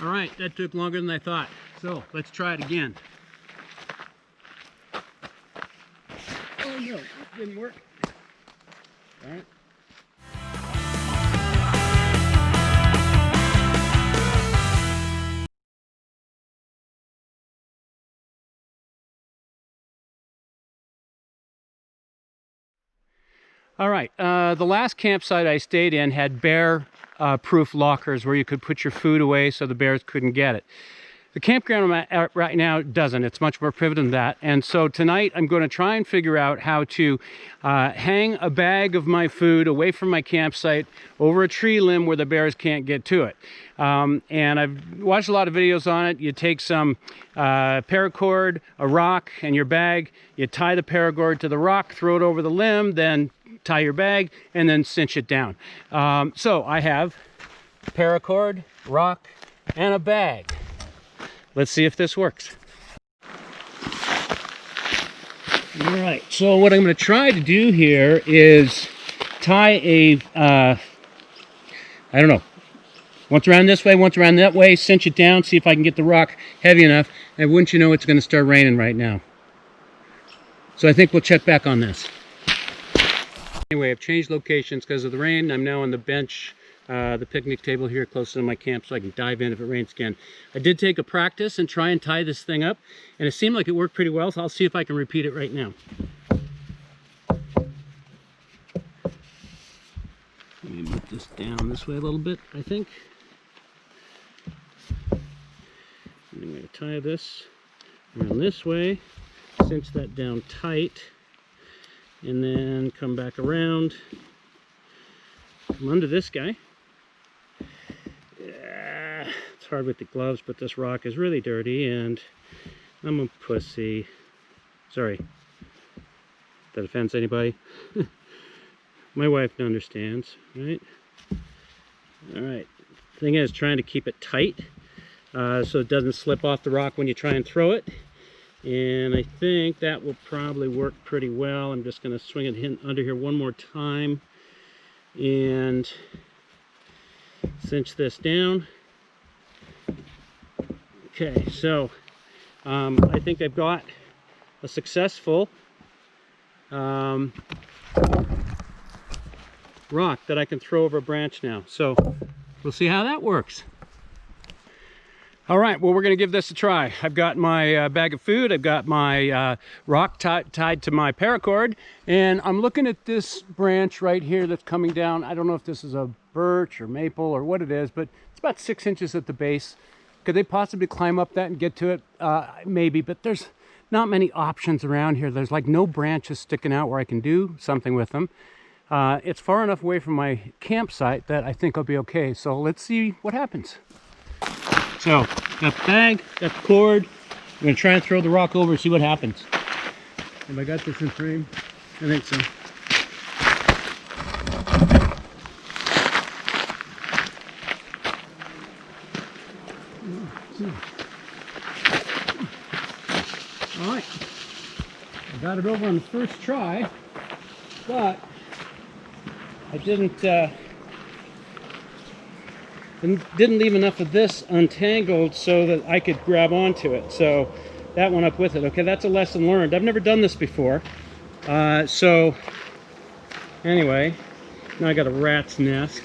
All right, that took longer than I thought. So let's try it again. Oh no, that didn't work. All right. All right, the last campsite I stayed in had bear-proof lockers where you could put your food away so the bears couldn't get it. The campground I'm at right now doesn't. It's much more primitive than that. And so tonight I'm going to try and figure out how to hang a bag of my food away from my campsite over a tree limb where the bears can't get to it. And I've watched a lot of videos on it. You take some paracord, a rock, and your bag. You tie the paracord to the rock, throw it over the limb, then tie your bag, and then cinch it down. So I have paracord, rock, and a bag. Let's see if this works. All right, so what I'm going to try to do here is tie a, I don't know, once around this way, once around that way, cinch it down, see if I can get the rock heavy enough, and wouldn't you know it's going to start raining right now. So I think we'll check back on this. Anyway, I've changed locations because of the rain. I'm now on the bench, the picnic table here close to my camp so I can dive in if it rains again. I did take a practice and try and tie this thing up, and it seemed like it worked pretty well, so I'll see if I can repeat it right now. Let me move this down this way a little bit, I think. I'm going to tie this around this way, cinch that down tight, and then come back around, come under this guy. It's hard with the gloves, but this rock is really dirty, and I'm a pussy. Sorry. That offends anybody? My wife understands, right? All right. Thing is, trying to keep it tight so it doesn't slip off the rock when you try and throw it. And I think that will probably work pretty well. I'm just going to swing it under here one more time and cinch this down. Okay, so I think I've got a successful rock that I can throw over a branch now. So we'll see how that works. All right, well, we're going to give this a try. I've got my bag of food. I've got my rock tied to my paracord, and I'm looking at this branch right here that's coming down. I don't know if this is a birch or maple or what it is, but it's about 6 inches at the base. Could they possibly climb up that and get to it? Maybe, but there's not many options around here. There's like no branches sticking out where I can do something with them. It's far enough away from my campsite that I think I'll be okay. So let's see what happens. So, got the bag, got the cord. I'm going to try and throw the rock over and see what happens. Have I got this in frame? I think so. All right. I got it over on the first try, but I didn't leave enough of this untangled so that I could grab onto it. So that went up with it. Okay, that's a lesson learned. I've never done this before. So anyway, now I got a rat's nest.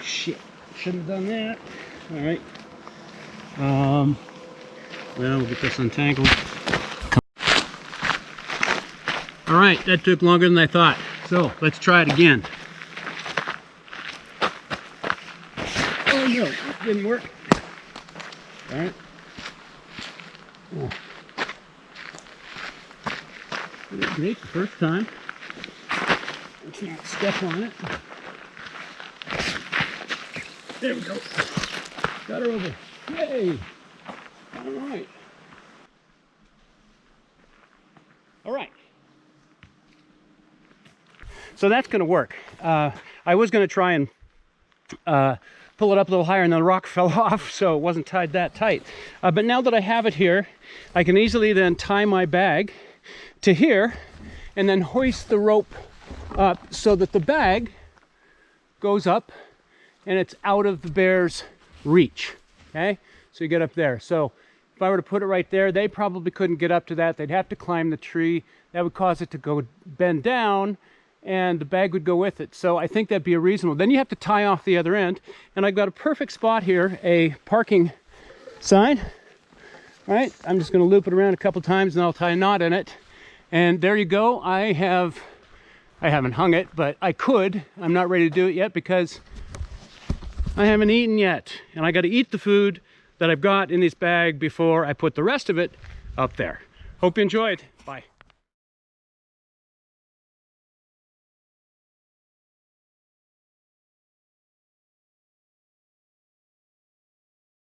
Shit, shouldn't have done that. All right. Well, we'll get this untangled. All right, that took longer than I thought. So let's try it again. Oh no, that didn't work. All right. Oh. It didn't break the first time. Let's not step on it. There we go. Got her over. Yay! All right. All right. So that's going to work. I was going to try and pull it up a little higher, and then the rock fell off, so it wasn't tied that tight. But now that I have it here, I can easily then tie my bag to here and then hoist the rope up so that the bag goes up and it's out of the bear's reach. okay? So you get up there. So if I were to put it right there, they probably couldn't get up to that. They'd have to climb the tree. That would cause it to go bend down, and the bag would go with it. So I think that'd be a reasonable. Then you have to tie off the other end, and I've got a perfect spot here, a parking sign. All right, I'm just gonna loop it around a couple times and I'll tie a knot in it. And there you go. I haven't hung it, but I could. I'm not ready to do it yet because I haven't eaten yet. And I gotta eat the food that I've got in this bag before I put the rest of it up there. Hope you enjoyed. Bye.